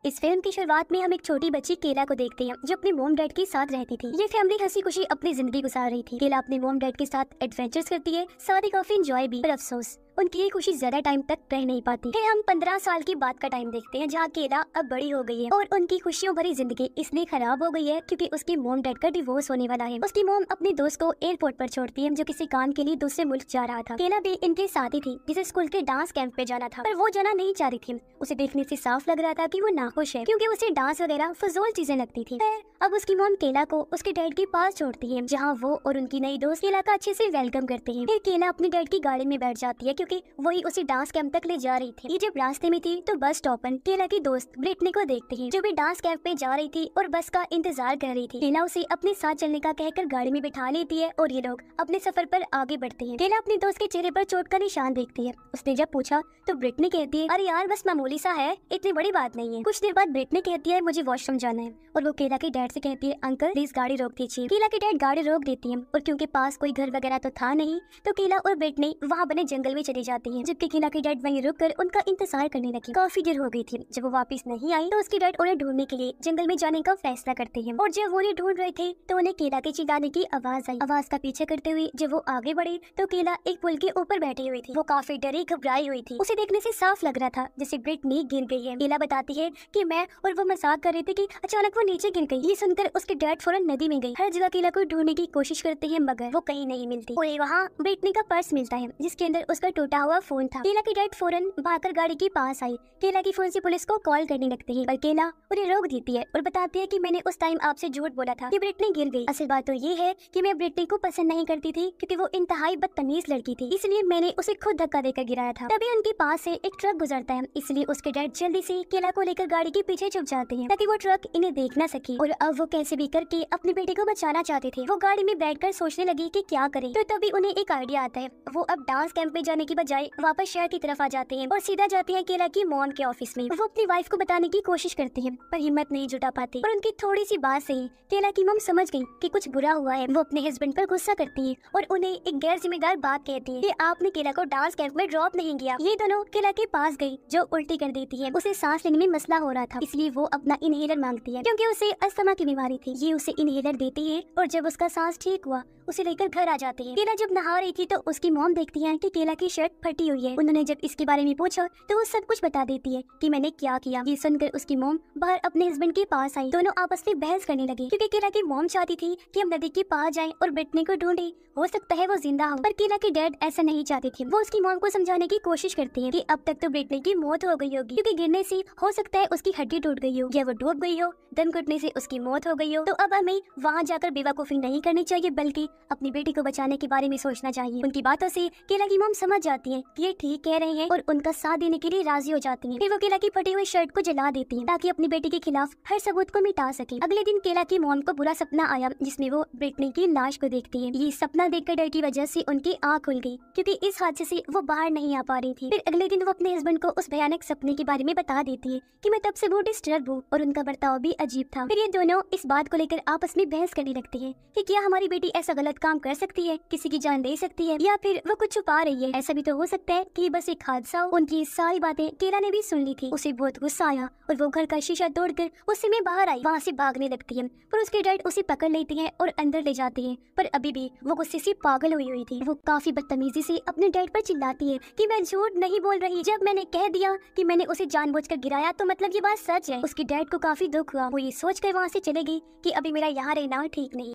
इस फिल्म की शुरुआत में हम एक छोटी बच्ची केला को देखते हैं जो अपने मॉम डैड के साथ रहती थी। ये फैमिली हंसी खुशी अपनी जिंदगी गुजार रही थी। केला अपने मॉम डैड के साथ एडवेंचर्स करती है, साथ ही काफी एंजॉय भी, पर अफसोस उनकी ये खुशी ज्यादा टाइम तक रह नहीं पाती। फिर हम 15 साल की बात का टाइम देखते हैं जहाँ केला अब बड़ी हो गई है और उनकी खुशियों भरी जिंदगी इसलिए खराब हो गई है क्योंकि उसकी मॉम डैड का डिवोर्स होने वाला है। उसकी मॉम अपने दोस्त को एयरपोर्ट पर छोड़ती है जो किसी काम के लिए दूसरे मुल्क जा रहा था। केला भी इनके साथ ही थी जिसे स्कूल के डांस कैंप पे जाना था, पर वो जाना नहीं चाह रही थी। उसे देखने से साफ लग रहा था कि वो नाखुश है क्योंकि उसे डांस वगैरह फजूल चीजें लगती थी। अब उसकी मॉम केला को उसके डैड के पास छोड़ती है जहाँ वो और उनकी नई दोस्त केला का अच्छे से वेलकम करते हैं। फिर केला अपने डैड की गाड़ी में बैठ जाती है क्योंकि वही उसे डांस कैंप तक ले जा रही थी। ये जब रास्ते में थी तो बस स्टॉप पर केला की दोस्त ब्रिटनी को देखते हैं जो भी डांस कैंप में जा रही थी और बस का इंतजार कर रही थी। केला उसे अपने साथ चलने का कहकर गाड़ी में बिठा लेती है और ये लोग अपने सफर पर आगे बढ़ते हैं। केला अपने दोस्त के चेहरे पर चोट का निशान देखती है। उसने जब पूछा तो ब्रिटनी कहती है, अरे यार बस मामूली सा है, इतनी बड़ी बात नहीं है। कुछ देर बाद ब्रिटनी कहती है, मुझे वॉशरूम जाना है, और वो केला के डैड से कहती है, अंकल प्लीज गाड़ी रोक दीजिए। केला के डैड गाड़ी रोक देती है और क्योंकि पास कोई घर वगैरह तो था नहीं तो केला और ब्रिटनी वहाँ बने जंगल में चली जाती है, जबकि केला के डैड वहीं रुककर उनका इंतजार करने लगे। काफी देर हो गई थी। जब वो वापस नहीं आई तो उसके डैड उन्हें ढूंढने के लिए जंगल में जाने का फैसला करते हैं और जब वो उन्हें ढूंढ रहे थे तो उन्हें केला के चिल्लाने की आवाज आई। आवाज का पीछे करते हुए जब वो आगे बढ़े तो केला एक पुल के ऊपर बैठी हुई थी। वो काफी डरी घबराई हुई थी। उसे देखने से साफ लग रहा था जैसे ब्रिटनी गिर गई है। केला बताती है कि मैं और वो मजाक कर रहे थे कि अचानक वो नीचे गिर गई। ये सुनकर उसके डैड फौरन नदी में गई। हर जगह केला को ढूंढने की कोशिश करते हैं मगर वो कहीं नहीं मिलती। और वहाँ ब्रिटनी का पर्स मिलता है जिसके अंदर उसका टूटा हुआ फोन था। केला के डैड फौरन भागकर गाड़ी के पास आई। केला की फोन से पुलिस को कॉल करने लगते हैं पर केला उन्हें रोक देती है और बताती है कि मैंने उस टाइम आपसे झूठ बोला था कि ब्रिटनी गिर गई। असल बात तो ये है कि मैं ब्रिटनी को पसंद नहीं करती थी क्योंकि वो इंतहाई बदतमीज लड़की थी, इसलिए मैंने उसे खुद धक्का देकर गिराया था। तभी उनके पास से एक ट्रक गुजरता है, इसलिए उसके डैड जल्दी से केला को लेकर गाड़ी के पीछे छुप जाते हैं ताकि वो ट्रक इन्हें देख न सके। और अब वो कैसे भी करके अपने बेटे को बचाना चाहते थे। वो गाड़ी में बैठकर सोचने लगी कि क्या करें, तो तभी उन्हें एक आइडिया आता है। वो अब डांस कैंप में जाने की बजाय वापस शहर की तरफ आ जाते हैं और सीधा जाते हैं केला की मॉम के ऑफिस में। वो अपनी वाइफ को बताने की कोशिश करते हैं पर हिम्मत नहीं जुटा पाते और उनकी थोड़ी सी बात से ही केला की मॉम समझ गई कि कुछ बुरा हुआ है। वो अपने हस्बैंड पर गुस्सा करती है और उन्हें एक गैर जिम्मेदार बात कहती है कि आपने केला को डांस कैंप में ड्रॉप नहीं किया। ये दोनों केला के पास गई जो उल्टी कर देती है। उसे सांस लेने में मसला हो रहा था, इसलिए वो अपना इनहेलर मांगती है क्योंकि उसे अस्थमा की बीमारी थी। ये उसे इनहेलर देती है और जब उसका सांस ठीक हुआ उसे लेकर घर आ जाते हैं। केला जब नहा रही थी तो उसकी मॉम देखती है कि केला की शर्ट फटी हुई है। उन्होंने जब इसके बारे में पूछा तो वो सब कुछ बता देती है कि मैंने क्या किया। ये सुनकर उसकी मॉम बाहर अपने हस्बैंड के पास आई। दोनों आपस में बहस करने लगे क्योंकि केला की मॉम चाहती थी कि हम नदी के पास जाएं और ब्रिटनी को ढूंढे, हो सकता है वो जिंदा हो, पर केला के डैड ऐसा नहीं चाहते थे। वो उसकी मॉम को समझाने की कोशिश करती है कि अब तक तो ब्रिटनी की मौत हो गई होगी क्योंकि गिरने से हो सकता है उसकी हड्डी टूट गई हो या वो डूब गई हो, दम घुटने से उसकी मौत हो गई हो। तो अब हमें वहाँ जाकर बेवकूफी नहीं करनी चाहिए बल्कि अपनी बेटी को बचाने के बारे में सोचना चाहिए। उनकी बातों से केला की मॉम समझ जाती है कि ये ठीक कह रहे हैं और उनका साथ देने के लिए राजी हो जाती हैं। फिर वो केला की फटी हुई शर्ट को जला देती हैं ताकि अपनी बेटी के खिलाफ हर सबूत को मिटा सके। अगले दिन केला की मॉम को बुरा सपना आया जिसमें वो ब्रिटनी की लाश को देखती है। ये सपना देखकर डर की वजह से उनकी आँख खुल गई क्योंकि इस हादसे से वो बाहर नहीं आ पा रही थी। फिर अगले दिन वो अपने हस्बैंड को उस भयानक सपने के बारे में बता देती है कि मैं तब से बहुत डिस्टर्ब हूँ और उनका बर्ताव भी अजीब था। फिर ये दोनों इस बात को लेकर आपस में बहस करने लगती है कि क्या हमारी बेटी ऐसा गलत काम कर सकती है, किसी की जान दे सकती है, या फिर वो कुछ छुपा रही है। ऐसा भी तो हो सकता है कि बस एक हादसा हो। उनकी सारी बातें केला ने भी सुन ली थी। उसे बहुत गुस्सा आया और वो घर का शीशा तोड़कर उससे में बाहर आई। वहाँ से भागने लगती है पर उसके डैड उसे पकड़ लेते हैं और अंदर ले जाते हैं, पर अभी भी वो गुस्से से पागल हुई थी। वो काफी बदतमीजी से अपने डैड पर चिल्लाती है कि मैं झूठ नहीं बोल रही, जब मैंने कह दिया कि मैंने उसे जानबूझकर गिराया तो मतलब ये बात सच है। उसके डैड को काफी दुख हुआ। वो ये सोचकर वहाँ से चले गई कि अभी मेरा यहाँ रहना ठीक नहीं।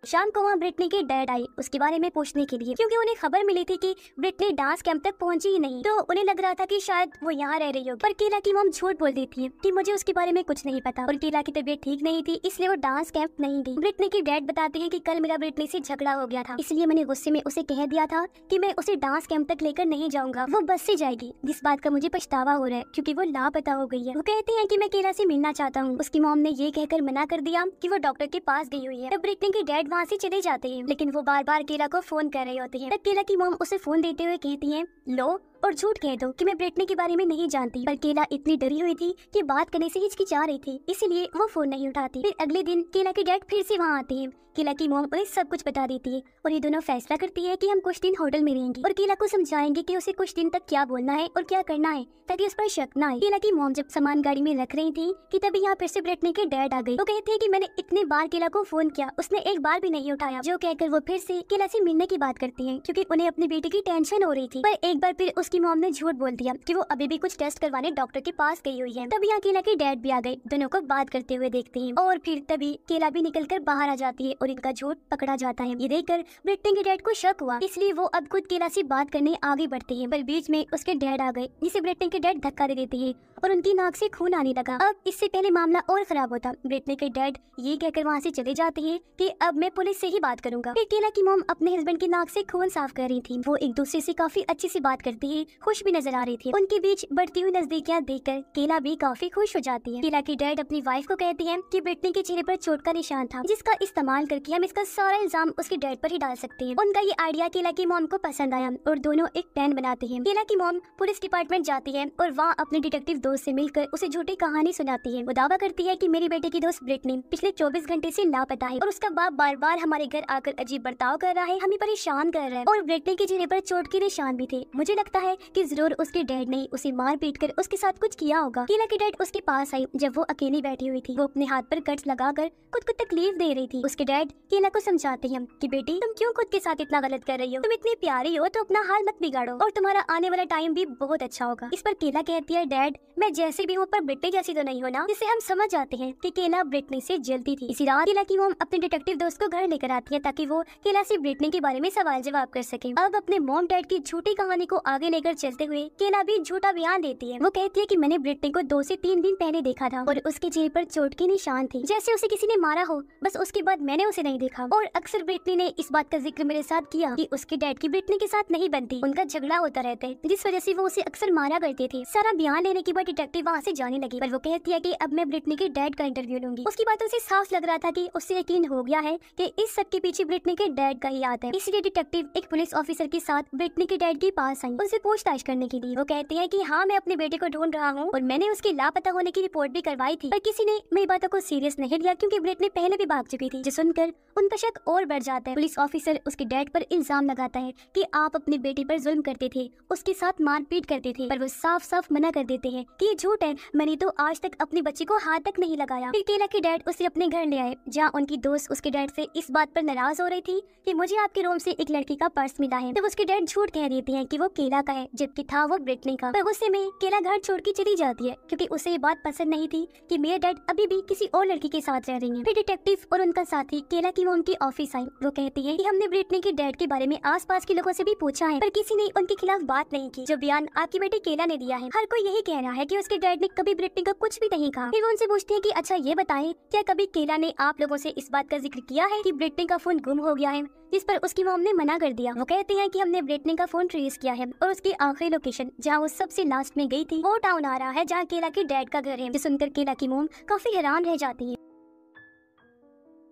शाम को वहाँ ब्रिटनी के डैड आए उसके बारे में पूछने के लिए क्योंकि उन्हें खबर मिली थी कि ब्रिटनी डांस कैंप तक पहुंची ही नहीं, तो उन्हें लग रहा था कि शायद वो यहाँ रह रही होगी। पर केला की मॉम झूठ बोल देती है कि मुझे उसके बारे में कुछ नहीं पता और केला की तबीयत ठीक नहीं थी इसलिए वो डांस कैंप नहीं गई। ब्रिटनी के डैड बताते हैं कि कल मेरा ब्रिटनी से झगड़ा हो गया था, इसलिए मैंने गुस्से में उसे कह दिया था कि मैं उसे डांस कैंप तक लेकर नहीं जाऊंगा, वो बस से जाएगी, जिस बात का मुझे पछतावा हो रहा है क्योंकि वो लापता हो गई है। वो कहते हैं कि मैं केला से मिलना चाहता हूँ। उसकी मॉम ने ये कहकर मना कर दिया कि वो डॉक्टर के पास गई हुई है। तब ब्रिटनी के डैड वहाँ से चले जाते हैं लेकिन वो बार बार केला को फोन कर रहे होते हैं। तब केला की मॉम उसे फोन देते हुए कहती है, लो और झूठ कह दो कि मैं ब्रिटनी के बारे में नहीं जानती। पर केला इतनी डरी हुई थी कि बात करने से हिचकिचा रही थी, इसीलिए वो फोन नहीं उठाती। फिर अगले दिन केला के डैड फिर से वहाँ आते हैं। केला की मॉम उन्हें सब कुछ बता देती है और ये दोनों फैसला करती है कि हम कुछ दिन होटल में रहेंगे और केला को समझाएंगे कि उसे कुछ दिन तक क्या बोलना है और क्या करना है ताकि उस पर शक ना आए। केला की मॉम जब सामान गाड़ी में रख रही थी कि तभी यहाँ फिर से ब्रिटनी के डैड आ गए। वो कहते हैं कि मैंने इतने बार केला को फोन किया, उसने एक बार भी नहीं उठाया। जो कहकर वो फिर से केला से मिलने की बात करती है क्योंकि उन्हें अपनी बेटी की टेंशन हो रही थी। पर एक बार फिर उसकी मॉम ने झूठ बोल दिया कि वो अभी भी कुछ टेस्ट करवाने डॉक्टर के पास गई हुई है। तभी यहाँ केला के डैड भी आ गए, दोनों को बात करते हुए देखते हैं और फिर तभी केला भी निकलकर बाहर आ जाती है और इनका झूठ पकड़ा जाता है। ये देखकर ब्रिटनी के डैड को शक हुआ, इसलिए वो अब खुद केला से बात करने आगे बढ़ते हैं। पर बीच में उसके डैड आ गए जिसे ब्रिटनी के डैड धक्का दे देते हैं और उनकी नाक से खून आने लगा। अब इससे पहले मामला और खराब होता। ब्रिटनी के डैड ये कहकर वहाँ से चले जाते हैं कि अब मैं पुलिस से ही बात करूंगा। फिर केला की मॉम अपने हस्बैंड की नाक से खून साफ कर रही थी। वो एक दूसरे से काफी अच्छी सी बात करती है, खुश भी नजर आ रही थी। उनके बीच बढ़ती हुई नजदीकियां देखकर केला भी काफी खुश हो जाती है। केला की डैड अपनी वाइफ को कहती है कि ब्रिटनी के चेहरे पर चोट का निशान था जिसका इस्तेमाल करके हम इसका सारा इल्जाम उसके डैड पर ही डाल सकते हैं। उनका ये आइडिया केला की मॉम को पसंद आया और दोनों एक प्लान बनाते हैं। केला की मॉम पुलिस डिपार्टमेंट जाती है और वहाँ अपने डिटेक्टिव दोस्त से मिलकर उसे झूठी कहानी सुनाती है। वो दावा करती है कि मेरी बेटे की दोस्त ब्रिटनी पिछले 24 घंटे से लापता है और उसका बाप बार बार हमारे घर आकर अजीब बर्ताव कर रहा है, हमें परेशान कर रहा है और ब्रिटनी के चेहरे पर चोट के निशान भी थे। मुझे लगता है कि जरूर उसके डैड ने उसे मार पीट कर उसके साथ कुछ किया होगा। केला की डैड उसके पास आई जब वो अकेली बैठी हुई थी। वो अपने हाथ पर कट्स लगाकर खुद को तकलीफ दे रही थी। उसके डैड केला को समझाते हैं कि बेटी तुम क्यों खुद के साथ इतना गलत कर रही हो, तुम इतनी प्यारी हो तो अपना हाल मत बिगाड़ो और तुम्हारा आने वाला टाइम भी बहुत अच्छा होगा। इस पर केला कहती है डैड मैं जैसे भी हूँ पर ब्रिटनी जैसी तो नहीं हो ना, जिससे हम समझ जाते हैं कि केला ब्रिटनी से जलती थी। इसी रात केला की मॉम अपने डिटेक्टिव दोस्त को घर लेकर आती है ताकि वो केला से ब्रिटनी के बारे में सवाल जवाब कर सके। अब अपने मॉम डैड की झूठी कहानी को आगे लेकर चलते हुए केला भी झूठा बयान देती है। वो कहती है कि मैंने ब्रिटनी को 2 से 3 दिन पहले देखा था और उसके चेहरे पर चोट के निशान थे जैसे उसे किसी ने मारा हो, बस उसके बाद मैंने उसे नहीं देखा। और अक्सर ब्रिटनी ने इस बात का जिक्र मेरे साथ किया कि उसके डैड की ब्रिटनी के साथ नहीं बनती, उनका झगड़ा होता रहता है जिस वजह से वो उसे अक्सर मारा करते थे। सारा बयान लेने के बाद डिटेक्टिव वहाँ से जाने लगी पर वो कहती है कि अब मैं ब्रिटनी के डैड का इंटरव्यू लूंगी। उसकी बातों से साफ लग रहा था कि उससे यकीन हो गया है कि इस सब के पीछे ब्रिटनी के डैड का ही हाथ है। इसलिए डिटेक्टिव एक पुलिस ऑफिसर के साथ ब्रिटनी के डैड के पास आई उनसे पूछताछ करने के लिए। वो कहते हैं कि हाँ मैं अपने बेटे को ढूंढ रहा हूँ और मैंने उसके लापता होने की रिपोर्ट भी करवाई थी पर किसी ने मेरी बातों को सीरियस नहीं लिया क्योंकि ब्रिटनी पहले भी भाग चुकी थी। जो सुनकर उनका शक और बढ़ जाता है। पुलिस ऑफिसर उसके डैड पर इल्जाम लगाता है कि आप अपनी बेटी पर जुल्म करते थे, उसके साथ मारपीट करते थे, पर वो साफ साफ मना कर देते हैं कि ये झूठ है, मैंने तो आज तक अपनी बच्ची को हाथ तक नहीं लगाया। फिर केला के डैड उसे अपने घर ले आए जहाँ उनकी दोस्त उसके डैड से इस बात पर नाराज हो रही थी कि मुझे आपके रूम से एक लड़की का पर्स मिला है। तब उसके डैड झूठ कह देते हैं कि वो केला का है जबकि था वो ब्रिटनी का। पर गुस्से में केला घर छोड़ के चली जाती है क्योंकि उसे ये बात पसंद नहीं थी कि मेरे डैड अभी भी किसी और लड़की के साथ रह रही हैं। फिर डिटेक्टिव और उनका साथी केला की मॉम की ऑफिस आई। वो कहती है कि हमने ब्रिटनी के डैड के बारे में आसपास के लोगों से भी पूछा है पर किसी ने उनके खिलाफ बात नहीं की। जो बयान आपकी बेटी केला ने दिया है हर कोई यही कह रहा है कि उसके डैड ने कभी ब्रिटनी को कुछ भी नहीं कहा। फिर वो उनसे पूछते हैं कि अच्छा ये बताएं क्या कभी केला ने आप लोगों से इस बात का जिक्र किया है कि ब्रिटनी का फोन गुम हो गया है, जिस पर उसकी मॉम ने मना कर दिया। वो कहते हैं कि हमने ब्रिटनी का फोन ट्रेस किया है और उसकी आखिरी लोकेशन जहाँ वो सबसे लास्ट में गई थी वो टाउन आ रहा है जहाँ केला के डैड का घर है। जो सुनकर केला की मॉम काफी हैरान रह जाती है।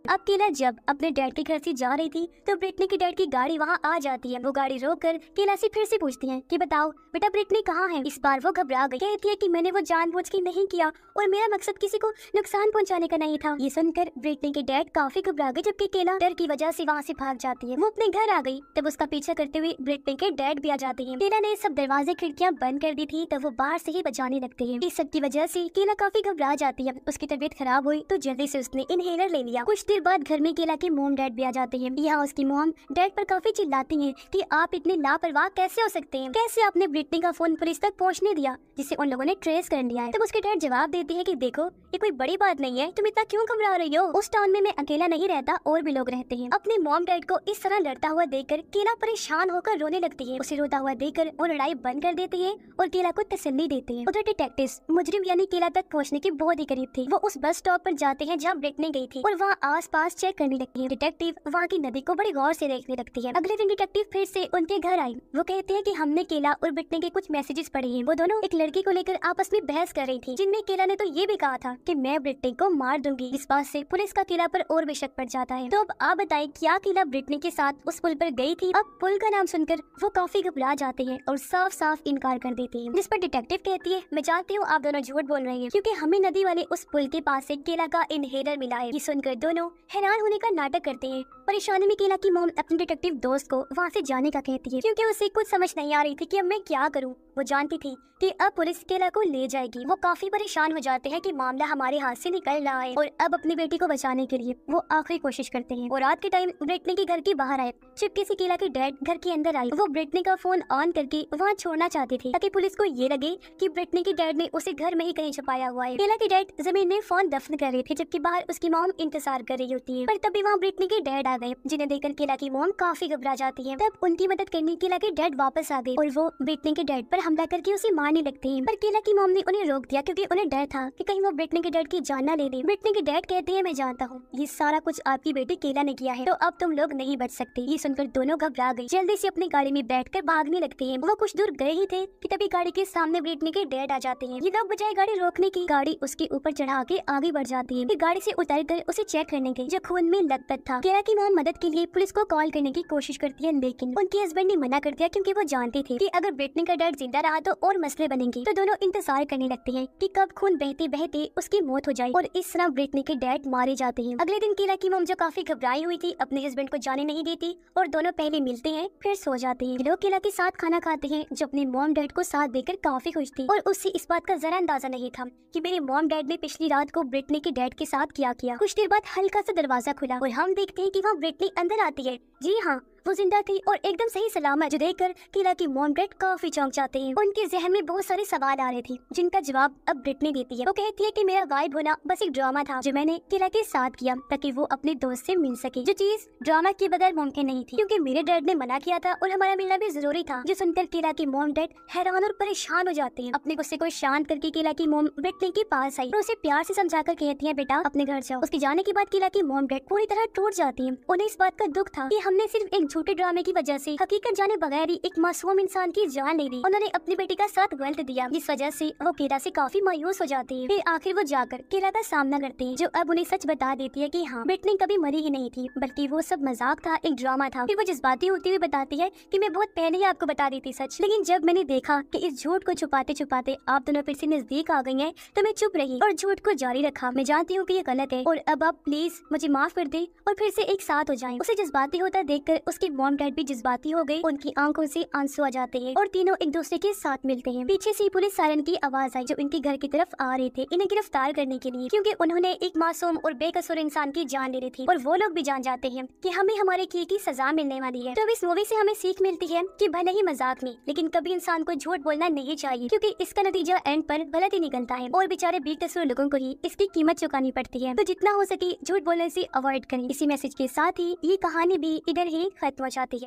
अब केला जब अपने डैड के घर से जा रही थी तो ब्रिटनी के डैड की गाड़ी वहाँ आ जाती है। वो गाड़ी रोककर केला से फिर से पूछती है कि बताओ बेटा ब्रिटनी कहाँ है। इस बार वो घबरा गई, कहती है कि मैंने वो जानबूझ के नहीं किया और मेरा मकसद किसी को नुकसान पहुँचाने का नहीं था। ये सुनकर ब्रिटनी के डैड काफी घबरा गए जबकि केला डर की वजह से वहाँ से भाग जाती है। वो अपने घर आ गई तब उसका पीछा करते हुए ब्रिटनी के डैड भी आ जाते हैं। केला ने सब दरवाजे खिड़कियाँ बंद कर दी थी तब वो बाहर से ही बजाने लगते हैं। इस सब की वजह से केला काफी घबरा जाती है। उसकी तबीयत खराब हुई तो जल्दी से उसने इनहेलर ले लिया। कुछ देर बाद घर में केला के मॉम डैड भी आ जाते हैं। यहाँ उसकी मॉम डैड पर काफी चिल्लाती हैं कि आप इतने लापरवाह कैसे हो सकते हैं, कैसे आपने ब्रिटनी का फोन पुलिस तक पहुँचने दिया जिसे उन लोगों ने ट्रेस कर लिया है। तब उसके डैड जवाब देते हैं कि देखो ये कोई बड़ी बात नहीं है, तुम इतना क्यों घबरा रही हो, उस टाउन में मैं अकेला नहीं रहता और भी लोग रहते हैं। अपने मॉम डैड को इस तरह लड़ता हुआ देखकर केला परेशान होकर रोने लगती है। उसे रोता हुआ देखकर वो लड़ाई बंद कर देते हैं और केला को तसल्ली देते हैं। उधर डिटेक्टिव्स मुजरिम यानी केला तक पहुँचने के बहुत ही करीब थे। वो उस बस स्टॉप पर जाते हैं जहाँ ब्रिटनी गई थी और वहाँ आसपास चेक करने लगती है। डिटेक्टिव वहाँ की नदी को बड़े गौर से देखने लगती है। अगले दिन डिटेक्टिव फिर से उनके घर आई। वो कहते हैं कि हमने केला और ब्रिटनी के कुछ मैसेजेस पढ़े हैं। वो दोनों एक लड़की को लेकर आपस में बहस कर रही थी, जिनमें केला ने तो ये भी कहा था कि मैं ब्रिटनी को मार दूंगी। इस बात से पुलिस का केला पर और भी शक पड़ जाता है। तो अब आप बताएं, क्या केला ब्रिटनी के साथ उस पुल पर गई थी? अब पुल का नाम सुनकर वो काफी घबरा जाते हैं और साफ साफ इनकार कर देती है, जिस पर डिटेक्टिव कहती है, मैं जानती हूँ आप दोनों झूठ बोल रहे हैं, क्योंकि हमें नदी वाले उस पुल के पास से केला का इनहेलर मिला है। ये सुनकर दोनों हैरान होने का नाटक करते हैं। परेशानी में केला की मॉम अपने डिटेक्टिव दोस्त को वहाँ से जाने का कहती है, क्योंकि उसे कुछ समझ नहीं आ रही थी कि अब मैं क्या करूँ। वो जानती थी कि अब पुलिस केला को ले जाएगी। वो काफी परेशान हो जाते हैं कि मामला हमारे हाथ से निकल रहा है और अब अपनी बेटी को बचाने के लिए वो आखिरी कोशिश करते हैं। और रात के टाइम ब्रिटनी के घर के बाहर आए। चुपके से केला की डैड घर के अंदर आई। वो ब्रिटनी का फोन ऑन करके वहाँ छोड़ना चाहती थी, ताकि पुलिस को ये लगे कि ब्रिटनी के डैड ने उसे घर में ही कहीं छुपाया हुआ है। केला की डैड जमीन में फोन दफन कर रहे थे, जबकि बाहर उसकी मॉम इंतजार कर रही होती है। पर तभी वहाँ ब्रिटनी के डैड आ गए, जिन्हें देखकर केला की मॉम काफी घबरा जाती है। तब उनकी मदद करने केला के डैड वापस आ गए और वो ब्रिटनी के डैड पर हमला करके उसे मारने लगते हैं। पर केला की मॉम ने उन्हें रोक दिया, क्योंकि उन्हें डर था कि कहीं वो ब्रिटनी के डैड की जान न ले ले। ब्रिटनी के डैड कहते हैं, मैं जानता हूँ ये सारा कुछ आपकी बेटी केला ने किया है, तो अब तुम लोग नहीं बच सकते। ये सुनकर दोनों घबरा गई, जल्दी से अपनी गाड़ी में बैठकर भागने लगते हैं। वो कुछ दूर गए ही थे कि तभी गाड़ी के सामने ब्रिटनी के डैड आ जाते हैं। ये लोग बजाय गाड़ी रोकने की, गाड़ी उसके ऊपर चढ़ा के आगे बढ़ जाती है। फिर गाड़ी से उतर कर उसे चेक करने गई, जो खून में लथपथ था। केला की मॉम मदद के लिए पुलिस को कॉल करने की कोशिश करती है, लेकिन उनके हस्बैंड ने मना कर दिया, क्योंकि वो जानते थे कि अगर ब्रिटनी का डैड जिंदा रहा तो और मसले बनेंगे। तो दोनों इंतजार करने लगते हैं कि कब खून बहते बहते उसकी मौत हो जाए, और इस तरह ब्रिटनी के डैड मारे जाते हैं। अगले दिन केला की मॉम, जो काफी घबराई हुई थी, अपने हस्बैंड को जाने नहीं देती और दोनों पहले मिलते हैं फिर सो जाते हैं। लोग केला के साथ खाना खाते हैं, जो अपने मॉम डैड को साथ देकर काफी खुश थी, और उससे इस बात का जरा अंदाजा नहीं था कि मेरे मॉम डैड ने पिछली रात को ब्रिटनी के डैड के साथ क्या किया। कुछ देर बाद हल्का सा दरवाजा खुला और हम देखते हैं कि वहाँ ब्रिटनी अंदर आती है। जी हाँ, वो जिंदा थी और एकदम सही सलामत, जो देखकर केला की मॉम डैड काफी चौंक जाते हैं। उनके जहन में बहुत सारे सवाल आ रहे थे, जिनका जवाब अब ब्रिटनी देती है। वो कहती है कि मेरा गायब होना बस एक ड्रामा था, जो मैंने केला के साथ किया ताकि वो अपने दोस्त से मिल सके, जो चीज ड्रामा के बगैर मुमकिन नहीं थी, क्योंकि मेरे डैड ने मना किया था और हमारा मिलना भी जरूरी था। जो सुनकर केला की मॉम डैड हैरान और परेशान हो जाते हैं। अपने गुस्से को शांत करके केला की मॉम ब्रिटनी के पास आई और उसे प्यार से समझाकर कहती है, बेटा अपने घर जाओ। उसके जाने के बाद केला की मॉम डैड पूरी तरह टूट जाती है। उन्हें इस बात का दुख था कि हमने सिर्फ एक झूठे ड्रामे की वजह से हकीकत जाने बगैर ही एक मासूम इंसान की जान ले ली। उन्होंने अपनी बेटी का साथ गलत दिया, जिस वजह से वो केला से काफी मायूस हो जाती है। फिर आखिर वो जाकर केला का सामना करते हैं, जो अब उन्हें सच बता देती है कि हाँ, ब्रिटनी कभी मरी ही नहीं थी, बल्कि वो सब मजाक था, एक ड्रामा था। फिर वो जज्बाती होती हुई बताती है कि मैं बहुत पहले ही आपको बता दी थी सच, लेकिन जब मैंने देखा कि इस झूठ को छुपाते छुपाते आप दोनों फिर से नजदीक आ गई हैं, तो मैं चुप रही और झूठ को जारी रखा। मैं जानती हूँ कि ये गलत है और अब आप प्लीज मुझे माफ कर दे और फिर से एक साथ हो जाएं। उसे जज्बाती होता देखकर उसके मॉम डैड भी जज्बाती हो गए। उनकी आंखों से आंसू आ जाते हैं और तीनों एक दूसरे के साथ मिलते हैं। पीछे से पुलिस सायरन की आवाज आई, जो इनके घर की तरफ आ रहे थे, इन्हें गिरफ्तार करने के लिए, क्योंकि उन्होंने एक मासूम और बेकसूर इंसान की जान ले ली थी। और वो लोग भी जान जाते हैं कि हमें हमारे किए की सजा मिलने वाली है। तो अब इस मूवी से हमें सीख मिलती है कि भले ही मजाक में, लेकिन कभी इंसान को झूठ बोलना नहीं चाहिए, क्योंकि इसका नतीजा एंड पर गलत ही निकलता है और बेचारे बेकसूर लोगों को ही इसकी कीमत चुकानी पड़ती है। तो जितना हो सके झूठ बोलने से अवॉइड करें। इसी मैसेज के साथ ही ये कहानी भी इधर ही खत्म हो जाती है।